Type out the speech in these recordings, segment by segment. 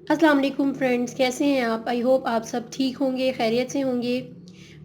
अस्सलाम वालेकुम फ्रेंड्स, कैसे हैं आप? आई होप आप सब ठीक होंगे, खैरियत से होंगे।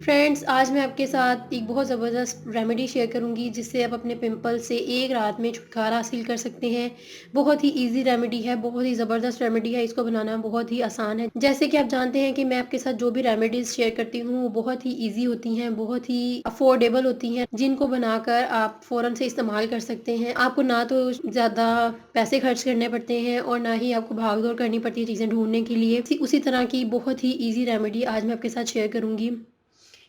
फ्रेंड्स, आज मैं आपके साथ एक बहुत ज़बरदस्त रेमेडी शेयर करूंगी जिससे आप अपने पिंपल से एक रात में छुटकारा हासिल कर सकते हैं। बहुत ही इजी रेमेडी है, बहुत ही ज़बरदस्त रेमेडी है। इसको बनाना बहुत ही आसान है। जैसे कि आप जानते हैं कि मैं आपके साथ जो भी रेमेडीज़ शेयर करती हूँ वो बहुत ही ईजी होती हैं, बहुत ही अफोर्डेबल होती हैं, जिनको बनाकर आप फ़ौरन से इस्तेमाल कर सकते हैं। आपको ना तो ज़्यादा पैसे खर्च करने पड़ते हैं और ना ही आपको भाग दौड़ करनी पड़ती है चीज़ें ढूंढने के लिए। उसी तरह की बहुत ही ईजी रेमेडी आज मैं आपके साथ शेयर करूँगी।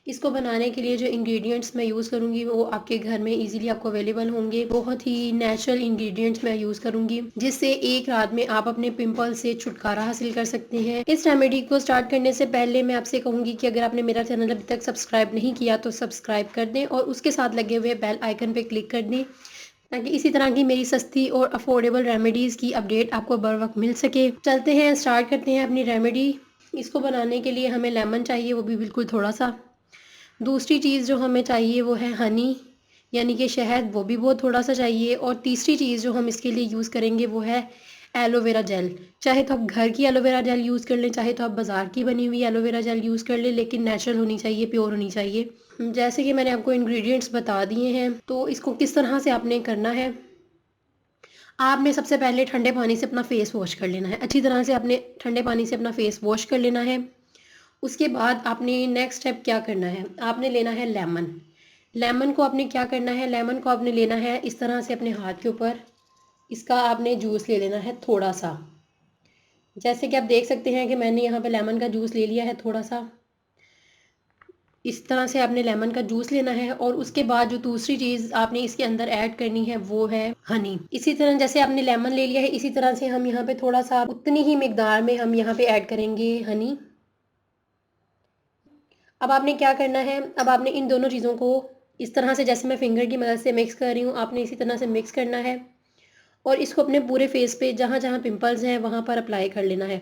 इसको बनाने के लिए जो इंग्रेडिएंट्स मैं यूज़ करूँगी वो आपके घर में इजीली आपको अवेलेबल होंगे। बहुत ही नेचुरल इंग्रेडिएंट्स मैं यूज़ करूँगी जिससे एक रात में आप अपने पिंपल से छुटकारा हासिल कर सकते हैं। इस रेमेडी को स्टार्ट करने से पहले मैं आपसे कहूँगी कि अगर आपने मेरा चैनल अभी तक सब्सक्राइब नहीं किया तो सब्सक्राइब कर दें और उसके साथ लगे हुए बेल आइकन पर क्लिक कर दें ताकि इसी तरह की मेरी सस्ती और अफोर्डेबल रेमेडीज़ की अपडेट आपको बर वक्त मिल सके। चलते हैं, स्टार्ट करते हैं अपनी रेमेडी। इसको बनाने के लिए हमें लेमन चाहिए, वो भी बिल्कुल थोड़ा सा। दूसरी चीज़ जो हमें चाहिए वो है हनी, यानी कि शहद, वो भी बहुत थोड़ा सा चाहिए। और तीसरी चीज़ जो हम इसके लिए यूज़ करेंगे वो है एलोवेरा जेल। चाहे तो आप घर की एलोवेरा जेल यूज़ कर लें, चाहे तो आप बाज़ार की बनी हुई एलोवेरा जेल यूज़ कर लें, लेकिन नेचुरल होनी चाहिए, प्योर होनी चाहिए। जैसे कि मैंने आपको इंग्रेडिएंट्स बता दिए हैं, तो इसको किस तरह से आपने करना है। आपने सबसे पहले ठंडे पानी से अपना फेस वॉश कर लेना है, अच्छी तरह से आपने ठंडे पानी से अपना फेस वॉश कर लेना है। उसके बाद आपने नेक्स्ट स्टेप क्या करना है, आपने लेना है लेमन। लेमन को आपने क्या करना है, लेमन को आपने लेना है इस तरह से अपने हाथ के ऊपर। इसका आपने जूस ले लेना है थोड़ा सा। जैसे कि आप देख सकते हैं कि मैंने यहाँ पे लेमन का जूस ले लिया है थोड़ा सा। इस तरह से आपने लेमन का जूस लेना है और उसके बाद जो दूसरी चीज़ आपने इसके अंदर ऐड करनी है वो है हनी। इसी तरह जैसे आपने लेमन ले लिया है, इसी तरह से हम यहाँ पे थोड़ा सा उतनी ही मिकदार में हम यहाँ पे ऐड करेंगे हनी। अब आपने क्या करना है, अब आपने इन दोनों चीज़ों को इस तरह से, जैसे मैं फिंगर की मदद से मिक्स कर रही हूँ, आपने इसी तरह से मिक्स करना है और इसको अपने पूरे फेस पे जहाँ जहाँ पिंपल्स हैं वहाँ पर अप्लाई कर लेना है।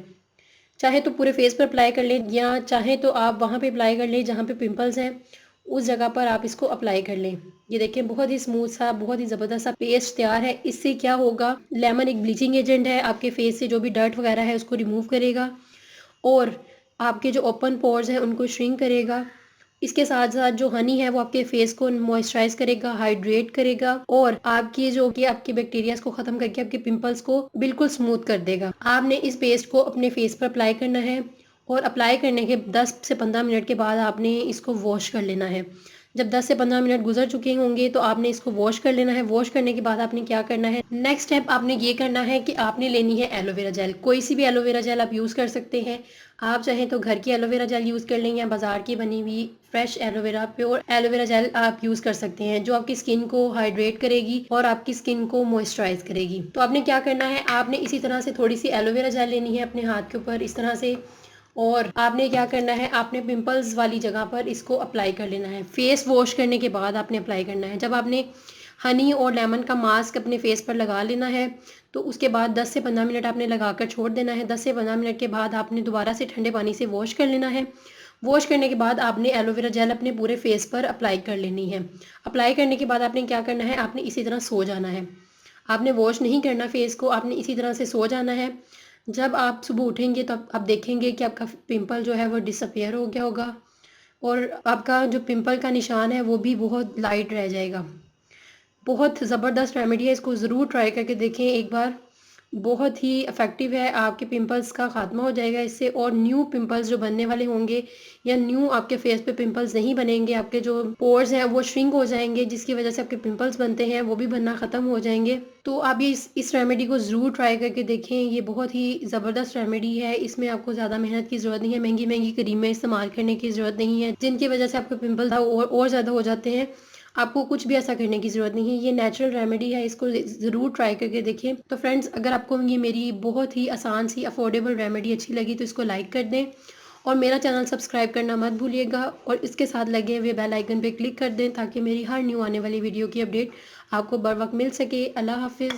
चाहे तो पूरे फेस पर अप्लाई कर लें या चाहे तो आप वहाँ पे अप्लाई कर लें जहाँ पे पिंपल्स हैं, उस जगह पर आप इसको अप्लाई कर लें। ये देखें, बहुत ही स्मूथ सा, बहुत ही ज़बरदस्त सा पेस्ट तैयार है। इससे क्या होगा, लेमन एक ब्लीचिंग एजेंट है, आपके फेस से जो भी डर्ट वगैरह है उसको रिमूव करेगा और आपके जो ओपन पोर्स हैं उनको श्रिंक करेगा। इसके साथ साथ जो हनी है वो आपके फेस को मॉइस्चराइज करेगा, हाइड्रेट करेगा और आपकी जो कि आपके बैक्टीरियाज को ख़त्म करके आपके पिंपल्स को बिल्कुल स्मूथ कर देगा। आपने इस पेस्ट को अपने फेस पर अप्लाई करना है और अप्लाई करने के 10 से 15 मिनट के बाद आपने इसको वॉश कर लेना है। जब 10 से 15 मिनट गुजर चुके होंगे तो आपने इसको वॉश कर लेना है। वॉश करने के बाद आपने क्या करना है, नेक्स्ट स्टेप आपने ये करना है कि आपने लेनी है एलोवेरा जेल। कोई सी भी एलोवेरा जेल आप यूज़ कर सकते हैं। आप चाहें तो घर की एलोवेरा जेल यूज़ कर लें या बाज़ार की बनी हुई fresh aloe vera, pure aloe vera gel आप यूज़ कर सकते हैं, जो आपकी स्किन को हाइड्रेट करेगी और आपकी स्किन को मॉइस्चराइज करेगी। तो आपने क्या करना है, आपने इसी तरह से थोड़ी सी एलोवेरा जेल लेनी है अपने हाथ के ऊपर इस तरह से और आपने क्या करना है, आपने पिंपल्स वाली जगह पर इसको अप्लाई कर लेना है। फेस वॉश करने के बाद आपने अप्लाई करना है। जब आपने हनी और लेमन का मास्क अपने फेस पर लगा लेना है तो उसके बाद 10 से 15 मिनट आपने लगाकर छोड़ देना है। 10 से 15 मिनट के बाद आपने दोबारा से ठंडे पानी से वॉश कर लेना है। वॉश करने के बाद आपने एलोवेरा जेल अपने पूरे फेस पर अप्लाई कर लेनी है। अप्लाई करने के बाद आपने क्या करना है, आपने इसी तरह सो जाना है। आपने वॉश नहीं करना फेस को, आपने इसी तरह से सो जाना है। जब आप सुबह उठेंगे तो आप देखेंगे कि आपका पिंपल जो है वो डिसअपियर हो गया होगा और आपका जो पिंपल का निशान है वो भी बहुत लाइट रह जाएगा। बहुत ज़बरदस्त रेमेडी है, इसको ज़रूर ट्राई करके देखें एक बार। बहुत ही इफ़ेक्टिव है, आपके पिंपल्स का ख़ात्मा हो जाएगा इससे और न्यू पिंपल्स जो बनने वाले होंगे या न्यू आपके फेस पे पिंपल्स नहीं बनेंगे, आपके जो पोर्स हैं वो श्रिंक हो जाएंगे, जिसकी वजह से आपके पिंपल्स बनते हैं वो भी बनना ख़त्म हो जाएंगे। तो आप ये इस रेमेडी को ज़रूर ट्राई करके देखें। ये बहुत ही ज़बरदस्त रेमेडी है, इसमें आपको ज़्यादा मेहनत की ज़रूरत नहीं है, महंगी महंगी क्रीमें इस्तेमाल करने की ज़रूरत नहीं है जिनकी वजह से आपके पिंपल और ज़्यादा हो जाते हैं। आपको कुछ भी ऐसा करने की ज़रूरत नहीं है, ये नेचुरल रेमेडी है, इसको ज़रूर ट्राई करके देखिए। तो फ्रेंड्स, अगर आपको ये मेरी बहुत ही आसान सी अफोर्डेबल रेमेडी अच्छी लगी तो इसको लाइक कर दें और मेरा चैनल सब्सक्राइब करना मत भूलिएगा और इसके साथ लगे हुए बेल आइकन पे क्लिक कर दें ताकि मेरी हर न्यू आने वाली वीडियो की अपडेट आपको बर वक्त मिल सके। अल्लाह हाफिज़।